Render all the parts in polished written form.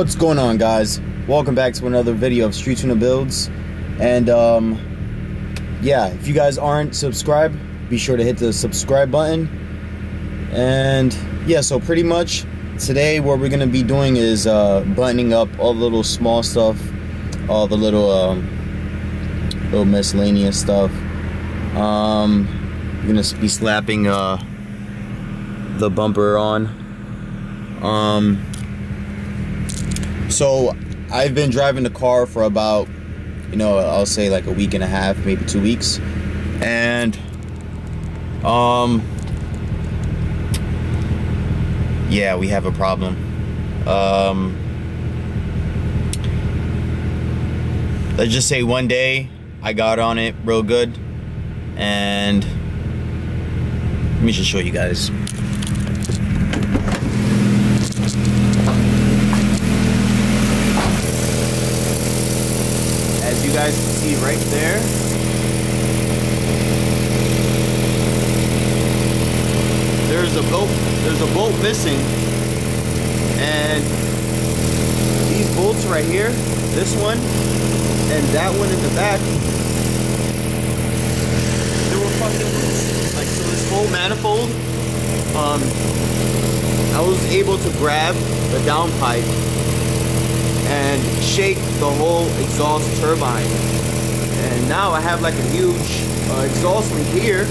What's going on, guys? Welcome back to another video of Street Tuner Builds. And yeah, if you guys aren't subscribed, be sure to hit the subscribe button. And yeah, so pretty much today what we're gonna be doing is buttoning up all the little small stuff, all the little miscellaneous stuff. I'm gonna be slapping the bumper on. So I've been driving the car for about, I'll say like a week and a half, maybe 2 weeks. And yeah, we have a problem. Let's just say one day I got on it real good, and let me just show you guys. As you guys can see right there, there's a bolt missing, and these bolts right here, this one and that one in the back, they were fucking loose. Like, so this whole manifold, I was able to grab the downpipe and shake the whole exhaust turbine, and now I have like a huge exhaust leak here.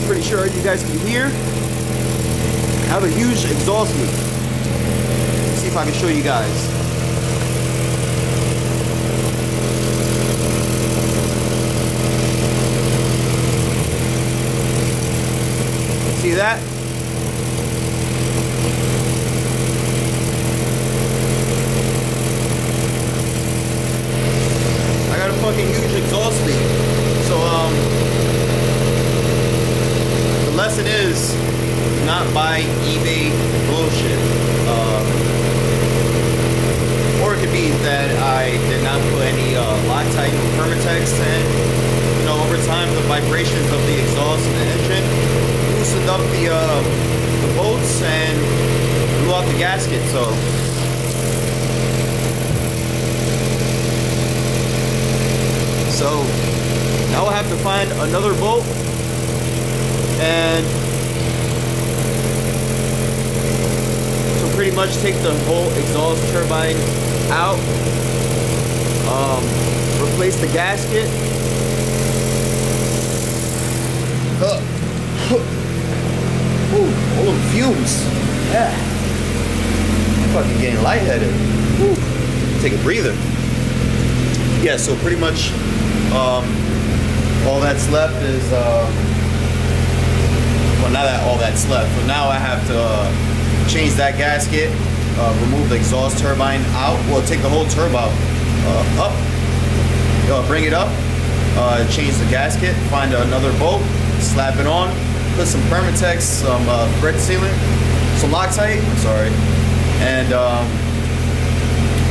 Pretty sure you guys can hear. I have a huge exhaust leak. Let's see if I can show you guys. See that? I got a fucking huge exhaust leak. So the lesson is not buy eBay bullshit. Or it could be that I did not put any Loctite or Permatex, and over time the vibrations of the exhaust and the engine loosened up the bolts and blew out the gasket. So now I have to find another bolt and to pretty much take the whole exhaust turbine out, replace the gasket. Ooh, all them fumes. Yeah. I'm fucking getting lightheaded. Ooh. Take a breather. Yeah, so pretty much all that's left is well, not that all that's left, but now I have to change that gasket, remove the exhaust turbine out, well, take the whole turbo up, bring it up, change the gasket, find another bolt, slap it on, put some Permatex, some brake sealant, some Loctite, and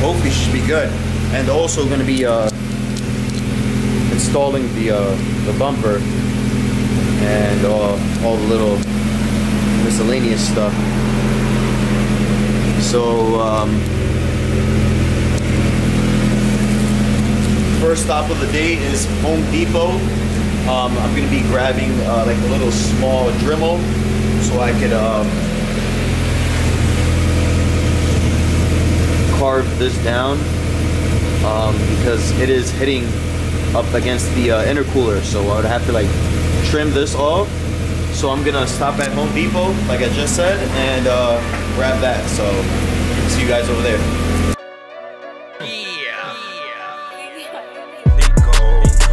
hopefully it should be good. And also going to be installing the bumper and all the little miscellaneous stuff. So first stop of the day is Home Depot. I'm going to be grabbing like a little small Dremel so I could carve this down, because it is hitting up against the intercooler, so I would have to like trim this off. So I'm gonna stop at Home Depot like I just said and grab that. So see you guys over there.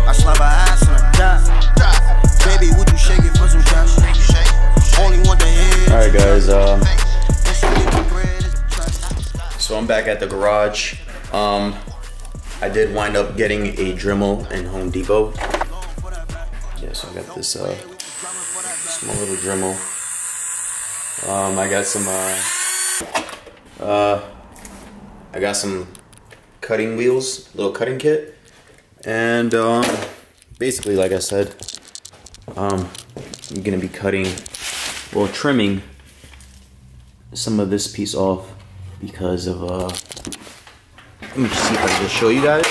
I slap her ass on her dot. Baby, would you shake it for some cash? Only want the head. Alright guys, so I'm back at the garage. I did wind up getting a Dremel in Home Depot. Yeah, so I got this small little Dremel. I got some cutting wheels, little cutting kit, and basically, like I said, I'm gonna be trimming some of this piece off because of let me just see if I can just show you guys.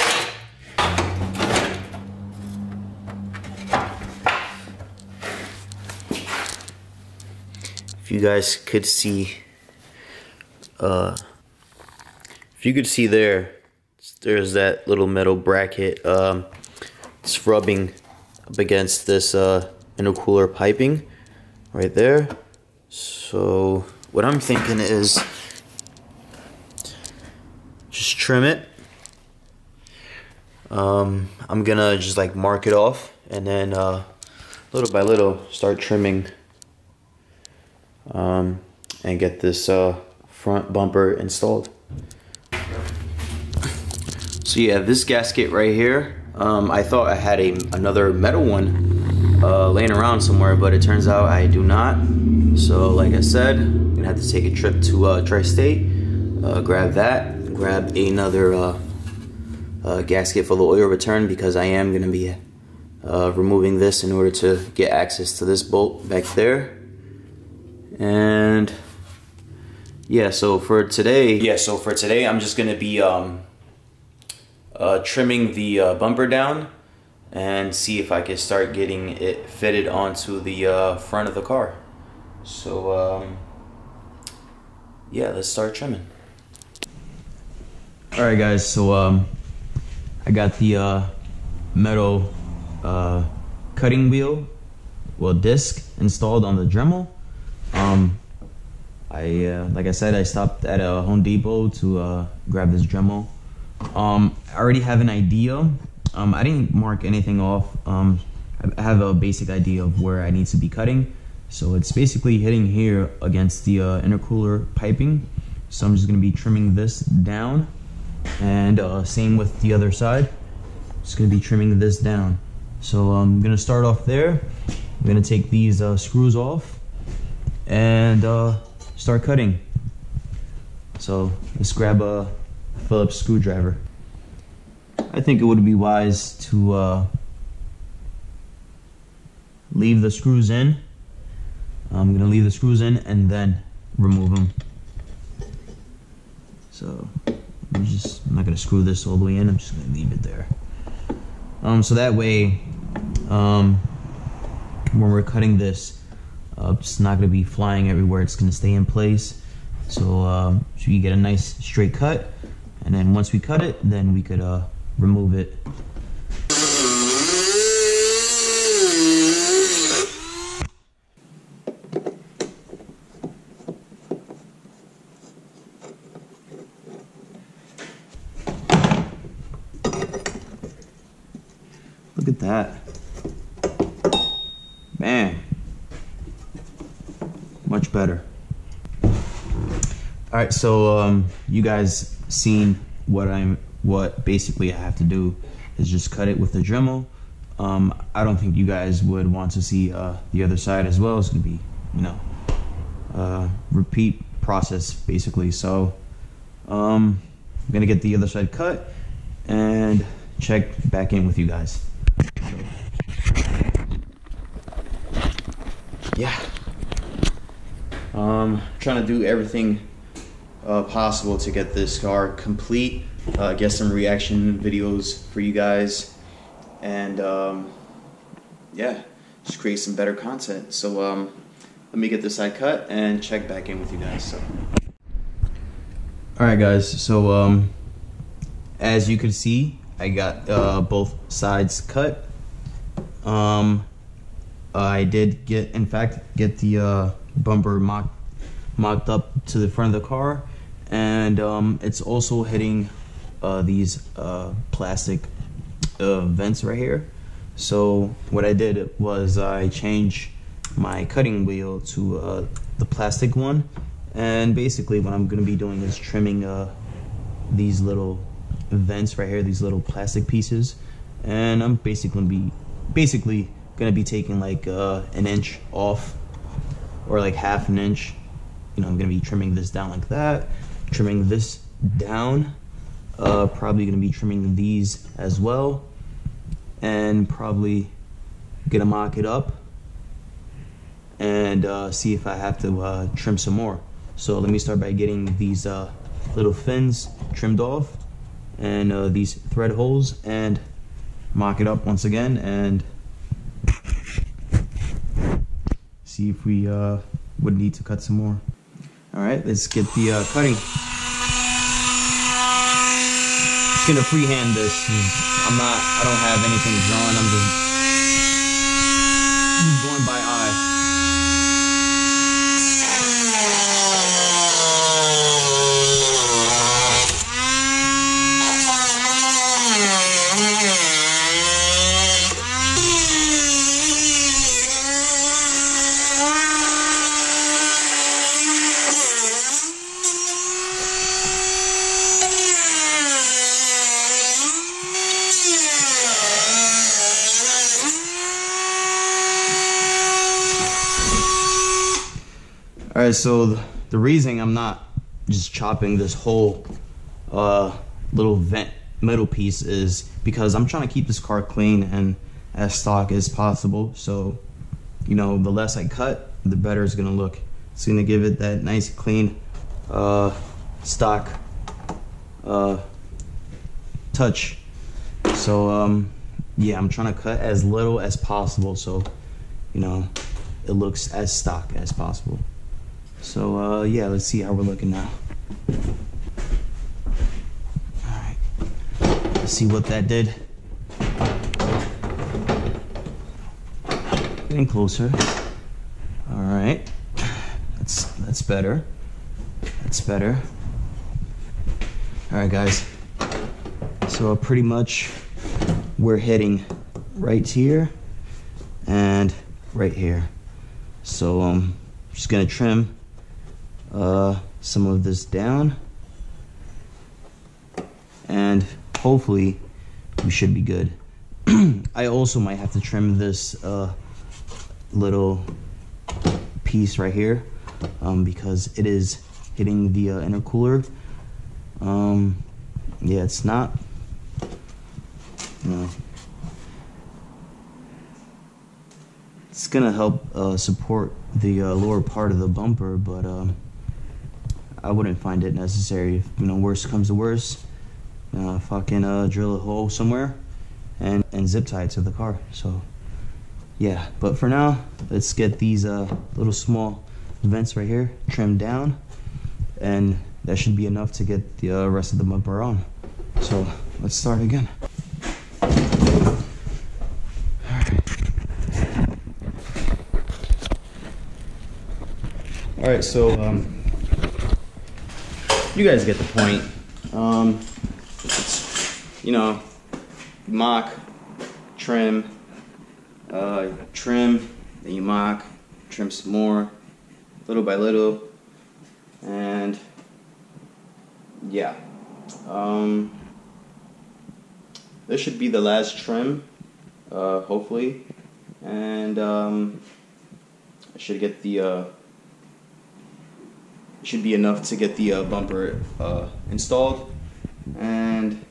If you guys could see, if you could see there's that little metal bracket. It's rubbing up against this intercooler piping right there. So what I'm thinking is just trim it. I'm gonna just like mark it off, and then little by little start trimming and get this front bumper installed. So yeah, this gasket right here, I thought I had another metal one laying around somewhere, but it turns out I do not. So like I said, I'm gonna have to take a trip to Tri-State, grab that, grab another gasket for the oil return, because I am gonna be removing this in order to get access to this bolt back there. And yeah, so for today I'm just gonna be trimming the bumper down and see if I can start getting it fitted onto the front of the car. So yeah, let's start trimming. Alright guys, so I got the metal cutting wheel, disc installed on the Dremel. Like I said, I stopped at a Home Depot to grab this Dremel. I already have an idea. I didn't mark anything off. I have a basic idea of where I need to be cutting. So it's basically hitting here against the intercooler piping. So I'm just going to be trimming this down. And same with the other side. Just going to be trimming this down. So I'm going to start off there. I'm going to take these screws off and start cutting. So let's grab a Phillips screwdriver. I think it would be wise to leave the screws in. I'm going to leave the screws in and then remove them. So I'm not going to screw this all the way in. I'm just going to leave it there. So that way, when we're cutting this, it's not going to be flying everywhere. It's going to stay in place. So you get a nice straight cut. And then once we cut it, then we could remove it. Look at that. Man. Much better. Alright, so you guys seen what basically I have to do is just cut it with the Dremel. I don't think you guys would want to see the other side as well. It's gonna be, repeat process basically. So I'm gonna get the other side cut and check back in with you guys. Yeah. Trying to do everything possible to get this car complete, get some reaction videos for you guys, and yeah, just create some better content. So let me get this side cut and check back in with you guys. So alright guys, so as you can see, I got both sides cut. I did get the bumper mocked up to the front of the car, and it's also hitting these plastic vents right here. So what I did was I changed my cutting wheel to the plastic one, and basically what I'm going to be doing is trimming these little vents right here, these little plastic pieces, and I'm basically going to be taking like an inch off, or like half an inch. I'm going to be trimming this down like that, trimming this down, probably going to be trimming these as well, and probably going to mock it up and see if I have to trim some more. So let me start by getting these little fins trimmed off, and these thread holes, and mock it up once again and see if we would need to cut some more. All right, let's get the cutting. Just gonna freehand this. I don't have anything drawn. I'm just going by eye. Alright, so the reason I'm not just chopping this whole little vent metal piece is because I'm trying to keep this car clean and as stock as possible. So, you know, the less I cut, the better it's gonna look. It's gonna give it that nice clean stock touch. So yeah, I'm trying to cut as little as possible so, you know, it looks as stock as possible. So yeah, let's see how we're looking now. Alright, let's see what that did. Getting closer. Alright, that's better. That's better. Alright guys, so pretty much we're hitting right here and right here. So I'm just gonna trim some of this down, and hopefully we should be good. I also might have to trim this little piece right here because it is hitting the intercooler. Yeah, it's not, you know, it's gonna help support the lower part of the bumper, but I wouldn't find it necessary. If, you know, worst comes to worst, fucking drill a hole somewhere and zip tie it to the car. So yeah, but for now, let's get these little small vents right here trimmed down, and that should be enough to get the rest of the bumper on. So let's start again. All right, so you guys get the point. It's, you know, mock, trim, trim, then you mock, trim some more, little by little, and yeah. This should be the last trim, hopefully, and I should get the should be enough to get the bumper installed. And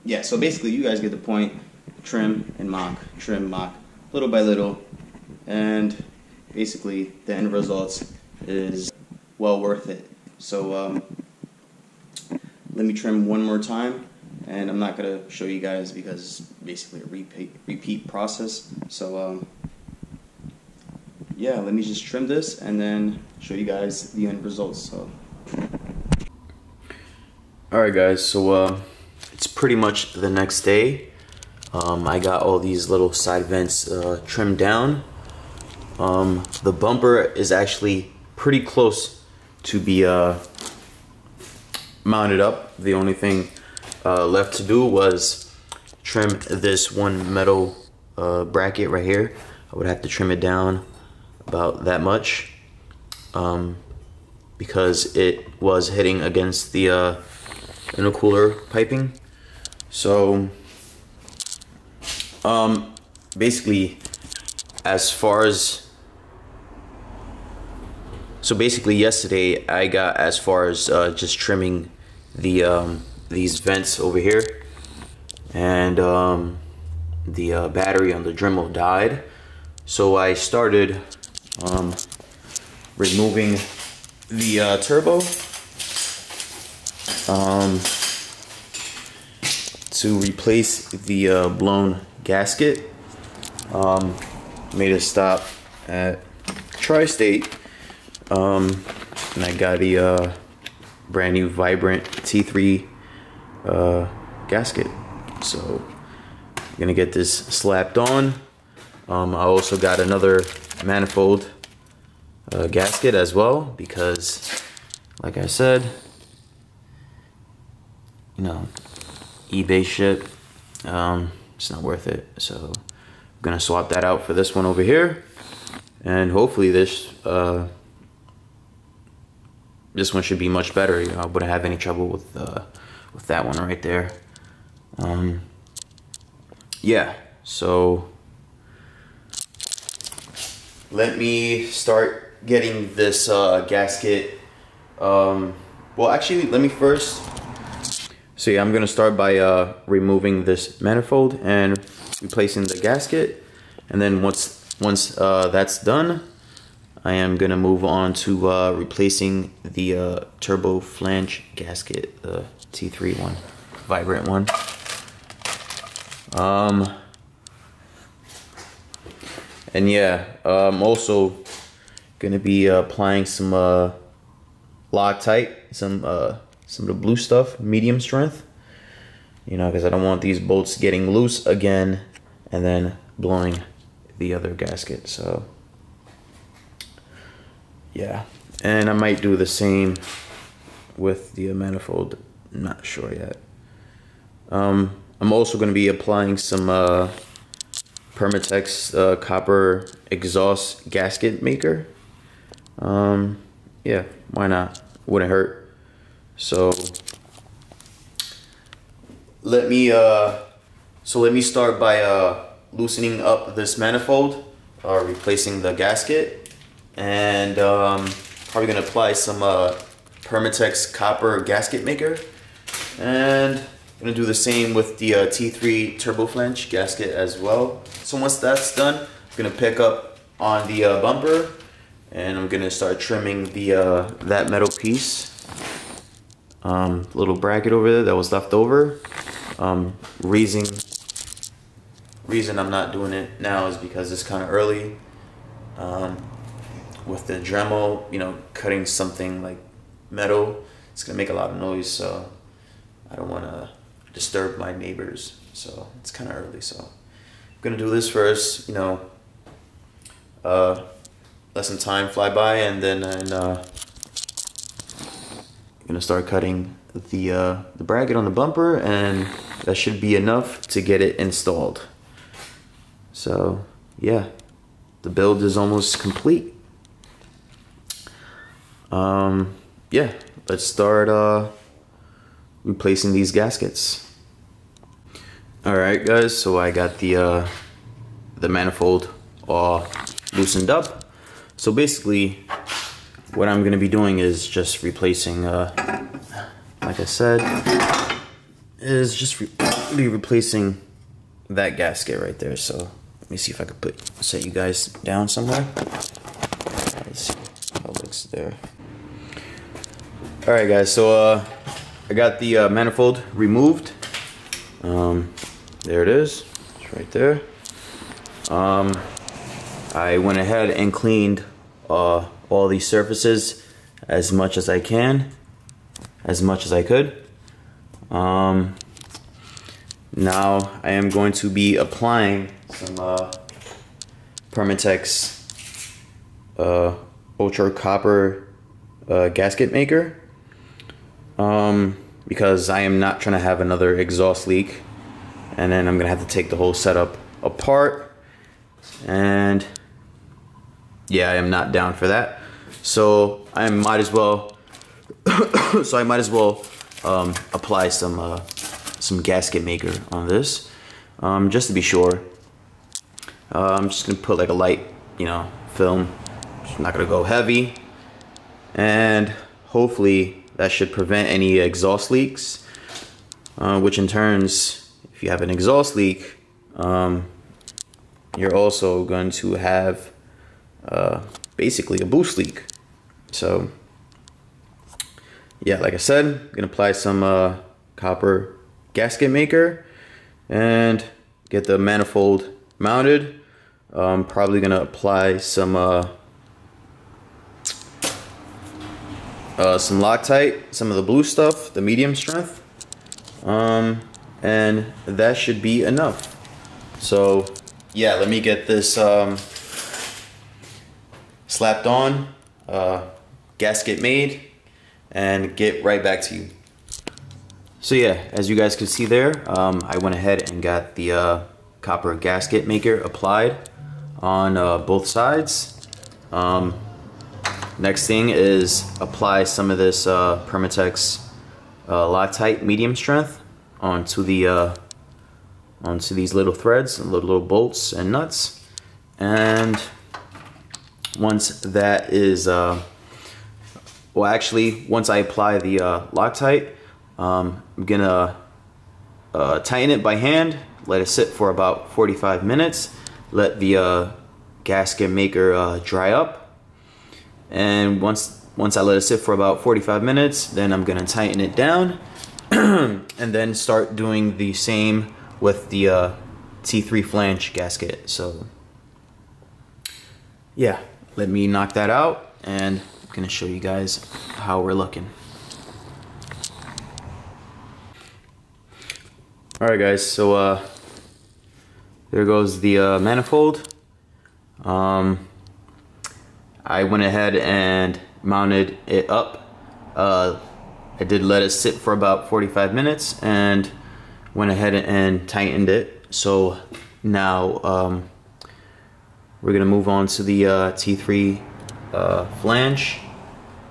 yeah, so basically you guys get the point. Trim and mock, trim, mock, little by little, and basically the end result is well worth it. So let me trim one more time, and I'm not gonna show you guys because it's basically a repeat process. So yeah, let me just trim this and then show you guys the end results. So alright guys, so it's pretty much the next day. I got all these little side vents trimmed down. The bumper is actually pretty close to be mounted up. The only thing left to do was trim this one metal bracket right here. I would have to trim it down about that much because it was hitting against the intercooler piping. So basically yesterday I got as far as just trimming the these vents over here, and the battery on the Dremel died, so I started removing the turbo, to replace the blown gasket. Made a stop at Tri-State, and I got a brand new Vibrant T3 gasket. So I'm gonna get this slapped on. I also got another manifold gasket as well, because like I said, you know, eBay shit, it's not worth it. So I'm gonna swap that out for this one over here, and hopefully this one should be much better. You know, I wouldn't have any trouble with that one right there. Yeah, so let me start getting this gasket. Well, actually, let me first. So yeah, I'm gonna start by removing this manifold and replacing the gasket, and then once that's done, I am gonna move on to replacing the turbo flange gasket, the T3 one, Vibrant one. And yeah, I'm also gonna be applying some Loctite, some of the blue stuff, medium strength. You know, because I don't want these bolts getting loose again and then blowing the other gasket. So yeah, and I might do the same with the manifold. I'm not sure yet. I'm also going to be applying some Permatex copper exhaust gasket maker. Yeah, why not? Wouldn't hurt. So let me start by loosening up this manifold, replacing the gasket, and probably gonna apply some Permatex copper gasket maker, and I'm gonna do the same with the T3 turbo flange gasket as well. So once that's done, I'm gonna pick up on the bumper, and I'm gonna start trimming the that metal piece, little bracket over there that was left over. Reason I'm not doing it now is because it's kind of early. With the Dremel, you know, cutting something like metal, it's gonna make a lot of noise, so I don't want to disturb my neighbors. So it's kind of early, so I'm gonna do this first, you know, let some time fly by, and then I'm gonna start cutting the bracket on the bumper, and that should be enough to get it installed. So yeah, the build is almost complete. Yeah, let's start replacing these gaskets. All right, guys, so I got the manifold all loosened up. So basically what I'm gonna be doing is just replacing, like I said, is just be replacing that gasket right there. So let me see if I could set you guys down somewhere. Let's see how it looks there. All right, guys, so I got the manifold removed. There it is, it's right there. I went ahead and cleaned all these surfaces as much as I could. Now I am going to be applying some Permatex Ultra Copper gasket maker, because I am not trying to have another exhaust leak, and then I'm gonna have to take the whole setup apart, and yeah, I am not down for that. So I might as well apply some gasket maker on this, just to be sure. I'm just gonna put like a light, you know, film. I'm not gonna go heavy, and hopefully that should prevent any exhaust leaks, which in turns, if you have an exhaust leak, you're also going to have basically a boost leak. So yeah, like I said, I'm gonna apply some copper gasket maker and get the manifold mounted. I'm probably gonna apply some Loctite, some of the blue stuff, the medium strength, and that should be enough. So yeah, let me get this slapped on, gasket made, and get right back to you. So yeah, as you guys can see there, I went ahead and got the copper gasket maker applied on both sides. Next thing is apply some of this Permatex Loctite medium strength onto the onto these little threads, little bolts and nuts. And once that is, well, actually, once I apply the Loctite, I'm gonna tighten it by hand, let it sit for about 45 minutes, let the gasket maker dry up. And once I let it sit for about 45 minutes, then I'm gonna tighten it down and then start doing the same with the T3 flange gasket. So yeah, let me knock that out and I'm gonna show you guys how we're looking. Alright guys, so there goes the manifold. I went ahead and mounted it up. I did let it sit for about 45 minutes and went ahead and tightened it. So now we're gonna move on to the T3 flange,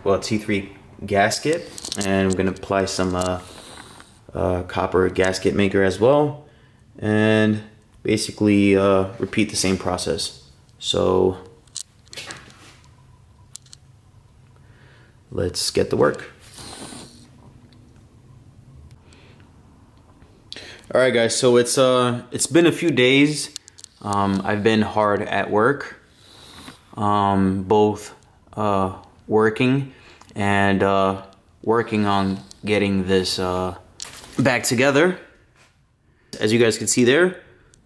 well, T3 gasket, and we're gonna apply some copper gasket maker as well, and basically repeat the same process. So let's get to work. All right, guys. So it's been a few days. I've been hard at work, both working and working on getting this back together. As you guys can see there,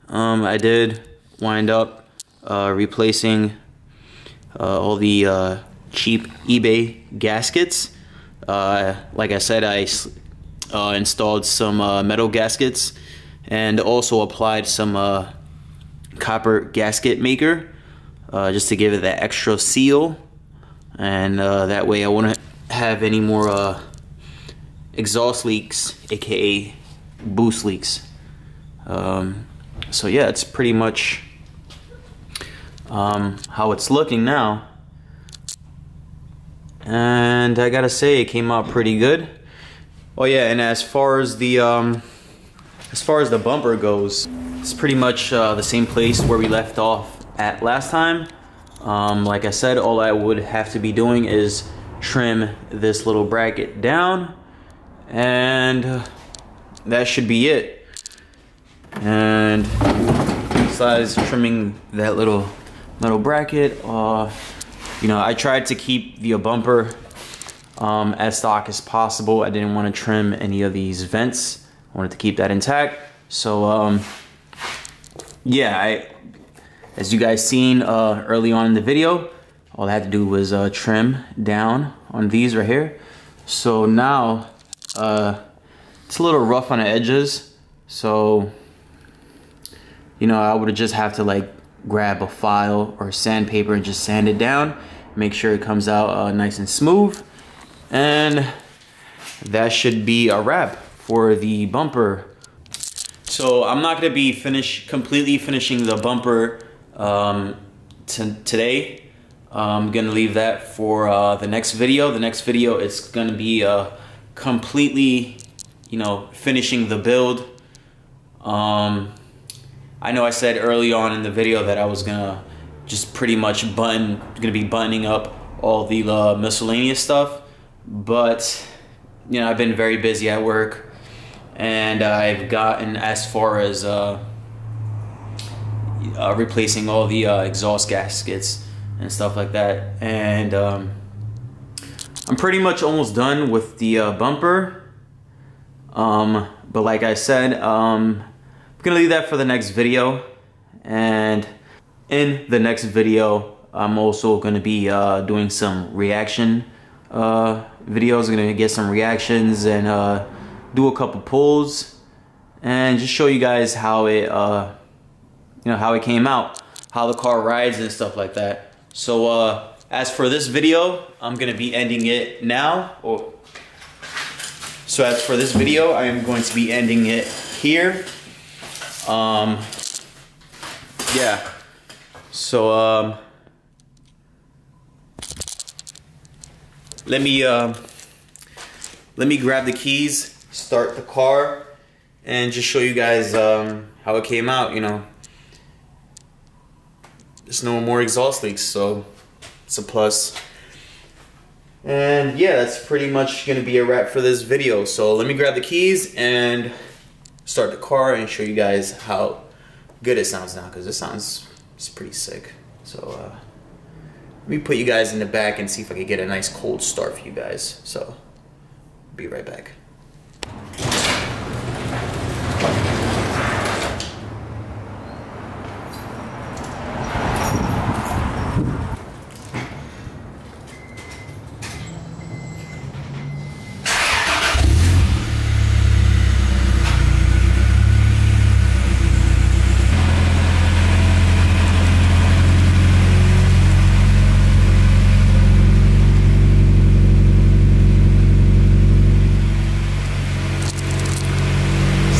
I did wind up replacing all the cheap eBay gaskets. Like I said, I installed some metal gaskets and also applied some copper gasket maker just to give it that extra seal, and that way I wouldn't have any more exhaust leaks, aka boost leaks. So yeah, it's pretty much how it's looking now, and I gotta say it came out pretty good. Oh yeah, and as far as the bumper goes, it's pretty much the same place where we left off at last time. Like I said, all I would have to be doing is trim this little bracket down, and that should be it. And besides trimming that little metal bracket, you know, I tried to keep the bumper as stock as possible. I didn't want to trim any of these vents. I wanted to keep that intact. So yeah, as you guys seen early on in the video, all I had to do was trim down on these right here. So now it's a little rough on the edges, so you know, I would just have to like grab a file or sandpaper and just sand it down, make sure it comes out nice and smooth, and that should be a wrap for the bumper. So I'm not gonna be completely finishing the bumper today. I'm gonna leave that for the next video. The next video is gonna be completely, you know, finishing the build. I know I said early on in the video that I was gonna just pretty much be buttoning up all the miscellaneous stuff, but you know, I've been very busy at work, and I've gotten as far as replacing all the exhaust gaskets and stuff like that, and I'm pretty much almost done with the bumper. But like I said, I'm gonna leave that for the next video. And in the next video, I'm also gonna be doing some reaction videos. I'm gonna get some reactions and do a couple pulls and just show you guys how it, how it came out, how the car rides and stuff like that. So as for this video, I'm gonna be ending it now. So as for this video, I am going to be ending it here. Yeah. So let me grab the keys, start the car, and just show you guys how it came out. You know, there's no more exhaust leaks, so it's a plus. And yeah, that's pretty much gonna be a wrap for this video. So let me grab the keys and start the car and show you guys how good it sounds now, because it's pretty sick. So let me put you guys in the back and see if I can get a nice cold start for you guys. So be right back.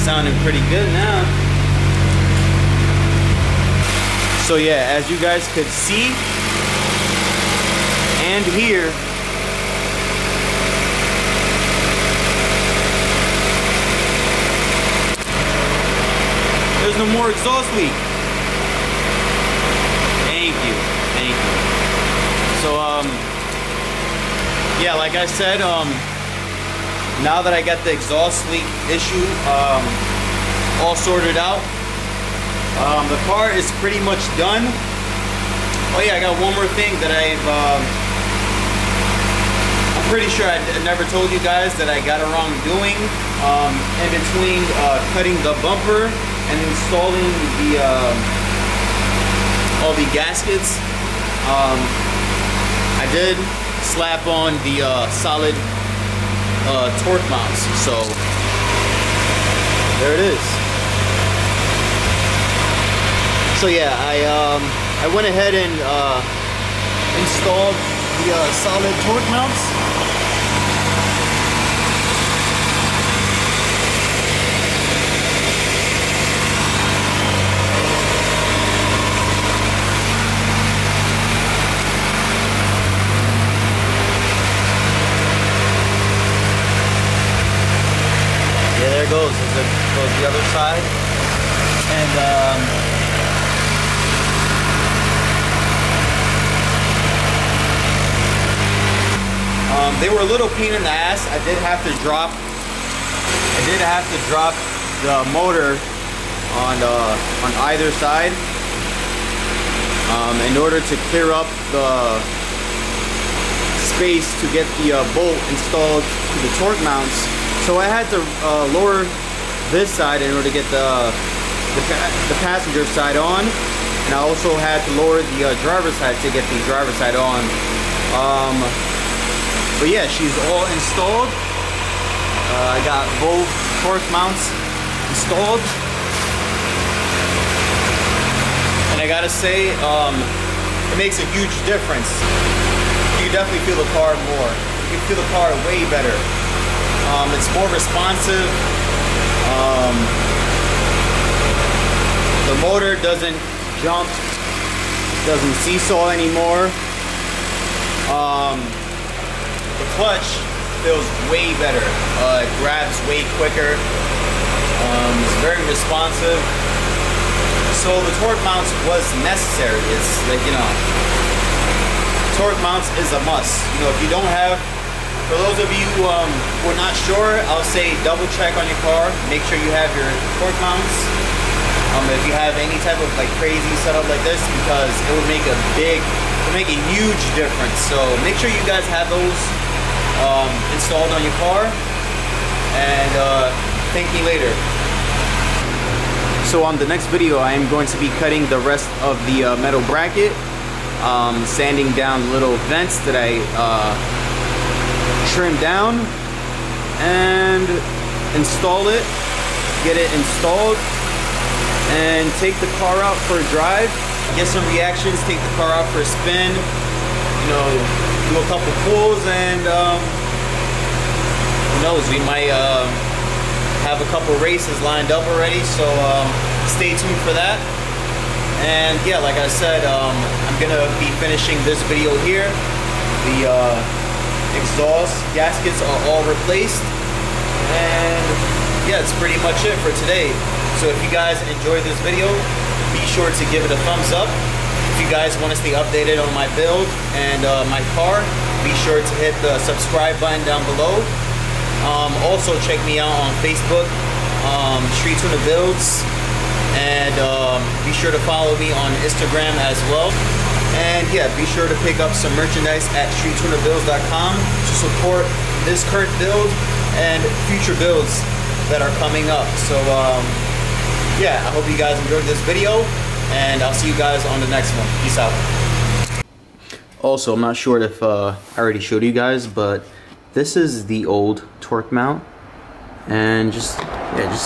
Sounding pretty good now. So yeah, as you guys could see and hear, there's no more exhaust leak. Thank you, thank you. So yeah, like I said, now that I got the exhaust leak issue all sorted out, the car is pretty much done. Oh yeah, I got one more thing that I'm pretty sure I never told you guys that I got around doing in between cutting the bumper and installing the all the gaskets. I did slap on the solid torque mounts, so there it is. So yeah, I went ahead and installed the solid torque mounts. There it goes. It goes the other side, and they were a little pain in the ass. I did have to drop the motor on either side in order to clear up the space to get the bolt installed to the torque mounts. So I had to lower this side in order to get the passenger side on, and I also had to lower the driver's side to get the driver's side on. But yeah, she's all installed. I got both torque mounts installed, and I gotta say, it makes a huge difference. You can definitely feel the car more. You can feel the car way better. It's more responsive. The motor doesn't jump, doesn't seesaw anymore. The clutch feels way better. It grabs way quicker. It's very responsive. So the torque mounts was necessary. It's like, you know, torque mounts is a must. You know, if you don't have, for those of you who are not sure, I'll say double check on your car. Make sure you have your torque mounts. If you have any type of like crazy setup like this, because it will make a huge difference. So make sure you guys have those. installed on your car. And thank me later. So on the next video, I am going to be cutting the rest of the metal bracket, sanding down little vents that I trimmed down, and install it, get it installed, and take the car out for a drive, get some reactions, take the car out for a spin, you know, do a couple pulls, and who knows, we might have a couple races lined up already, so stay tuned for that. And yeah, like I said, I'm gonna be finishing this video here. The exhaust gaskets are all replaced, and yeah, it's pretty much it for today. So if you guys enjoyed this video, be sure to give it a thumbs up. If you guys want to stay updated on my build and my car, be sure to hit the subscribe button down below. Also check me out on Facebook, Street Tuner Builds, and be sure to follow me on Instagram as well. And yeah, be sure to pick up some merchandise at streettunerbuilds.com to support this current build and future builds that are coming up. So yeah, I hope you guys enjoyed this video, and I'll see you guys on the next one. Peace out. Also, I'm not sure if I already showed you guys, but this is the old torque mount, and just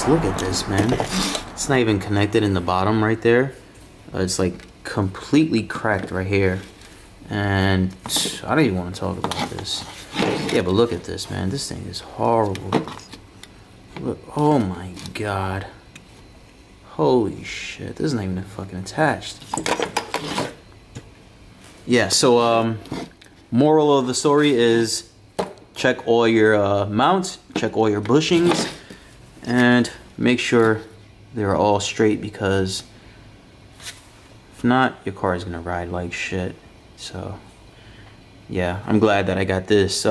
look at this, man. It's not even connected in the bottom right there. It's like completely cracked right here, and I don't even want to talk about this. Yeah, but look at this, man. This thing is horrible. Look, oh my god. Holy shit, this is not even fucking attached. Yeah, so moral of the story is check all your mounts, check all your bushings, and make sure they're all straight, because if not, your car is gonna ride like shit. So yeah, I'm glad that I got this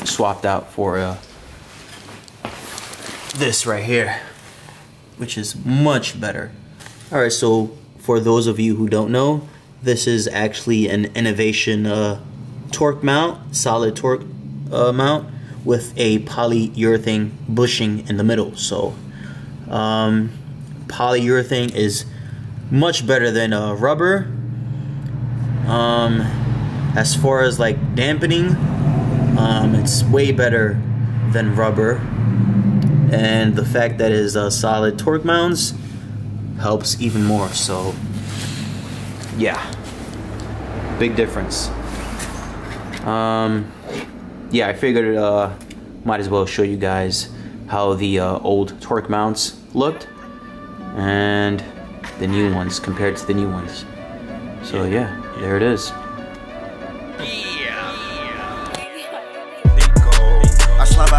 swapped out for this right here, which is much better. Alright, so for those of you who don't know, this is actually an Innovation torque mount, solid torque mount with a polyurethane bushing in the middle. So polyurethane is much better than rubber. As far as like dampening, it's way better than rubber, and the fact that it's solid torque mounts helps even more. So yeah, big difference. Yeah, I figured might as well show you guys how the old torque mounts looked and the new ones compared to the new ones. So yeah, there it is. I slap